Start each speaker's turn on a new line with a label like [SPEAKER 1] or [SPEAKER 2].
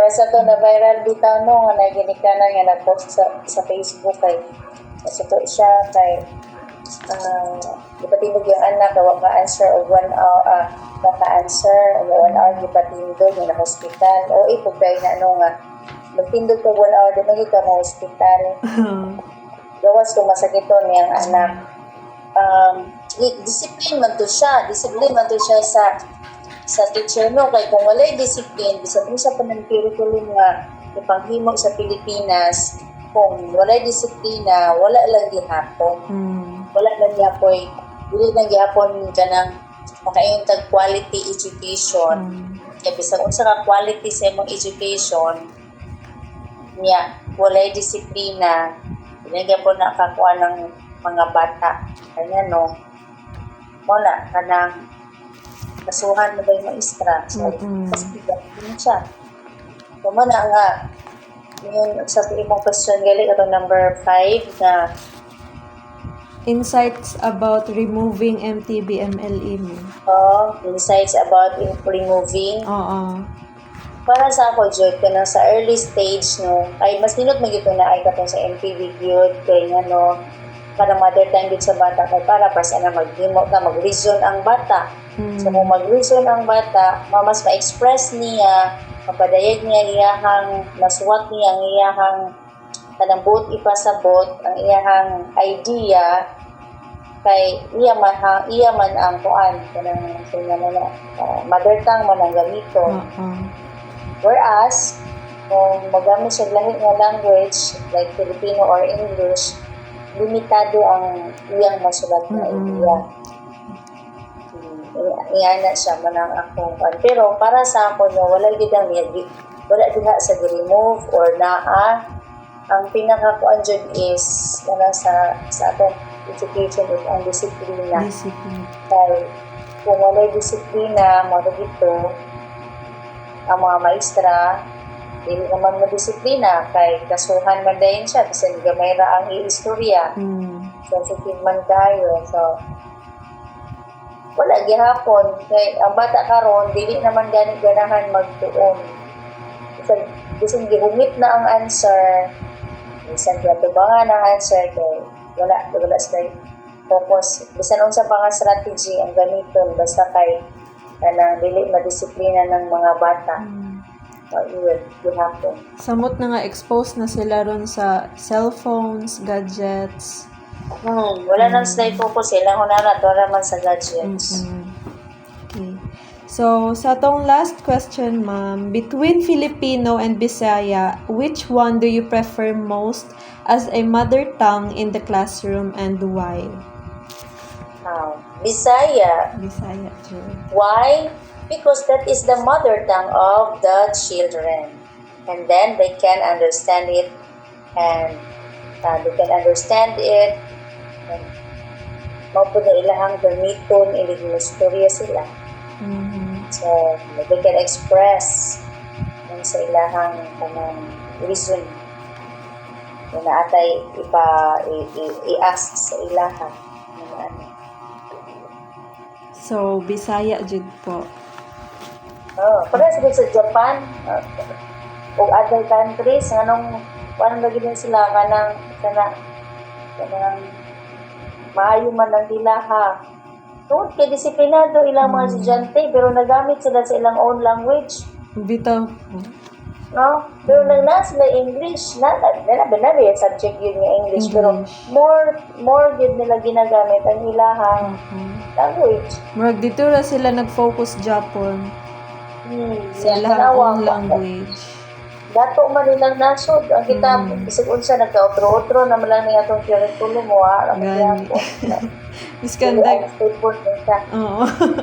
[SPEAKER 1] para sa to na viral bitaw no nga naginikanan nga nag-post sa Facebook kay sa to siya kay gipatindog yung anak gawa ka answer of 1 hour ka-answer 1 hour gipatindog nga na hospital o ipugday na ano nga magtindog ka 1 hour di man ka mo hospital gawas kung masakit to niyang anak discipline man to siya sa teacher no kay kung walay discipline bisan sa panang-curriculum nga ipanghimo sa Pilipinas kung walay disiplina wala lang gihapon wala lang gihapon dili lang gihapon kanang makaintag quality education kay bisan unsa ka quality sa imong education niya walay disiplina dili gyapon nakakuha ng mga bata kanya no wala kanang kasuhan mo ba yung maestra so kasi yun siya so man nga yun sa imong question gali ito number 5 na
[SPEAKER 2] insights about removing MTB-MLE mo.
[SPEAKER 1] Insights about removing para sa ako jud kana sa early stage no ay mas ninot magito na ay katong sa MTB gyud kay ngano para mother time gid sa bata kay para sa na maghimo ka mag-reason ang bata so kung mag-reason ang bata mas ma-express niya mapadayag niya iyahang masuwat niya ang iyahang kanang buot ipasabot ang iyahang idea kay iya man ang kuan kanang mother tongue man ang gamito whereas kung magamit siya lahi nga language like Filipino or English limitado ang iyang masulat na idea na siya manang akong pero para sa ako no wala gid ang wala diha sa remove or naa ang pinakakuan jud is kana sa atong education is ang disiplina kay kung wala disiplina mo dito ang mga maestra dili naman madisiplina kay kasuhan man dayon siya kasi gamay ra ang istorya sensitive man kayo so wala gihapon kay ang bata karon dili naman ganahan magtuon bisan gihungit na ang answer bisan gatubangan ang answer kay wala sa focus bisan unsa pa nga strategy ang gamiton basta kay kanang dili madisiplina ng mga bata
[SPEAKER 2] samot na nga exposed na sila ron sa cellphones, gadgets.
[SPEAKER 1] Wala nang sila focus sila unana to naman sa gadgets.
[SPEAKER 2] Okay. So, sa atong last question, ma'am, between Filipino and Bisaya, which one do you prefer most as a mother tongue in the classroom and why?
[SPEAKER 1] Bisaya.
[SPEAKER 2] Bisaya, true.
[SPEAKER 1] Why? Because that is the mother tongue of the children. And then they can understand it and maupo na ilahang gamiton iligong istorya sila. So, they can express sa ilahang reason na atay i-ask sa ilahan.
[SPEAKER 2] So, Bisaya jud po.
[SPEAKER 1] Para sa Japan o other countries anong lagi din sila kanang maayo man ang ilaha tungod kay disiplinado ilang mga estudyante pero nagamit sila sa ilang own language
[SPEAKER 2] Bitaw
[SPEAKER 1] no pero nagna sila English na subject yun nga English pero more good nila ginagamit ang ilahang language
[SPEAKER 2] murag dito ra sila nag-focus Japon sa ilang own language.
[SPEAKER 1] Dato man nilang nasod. Ang kita, isip unsa nagka-otro-otro naman lang niya itong curriculum mo, ha?
[SPEAKER 2] Gani. Miskandag.
[SPEAKER 1] Oo.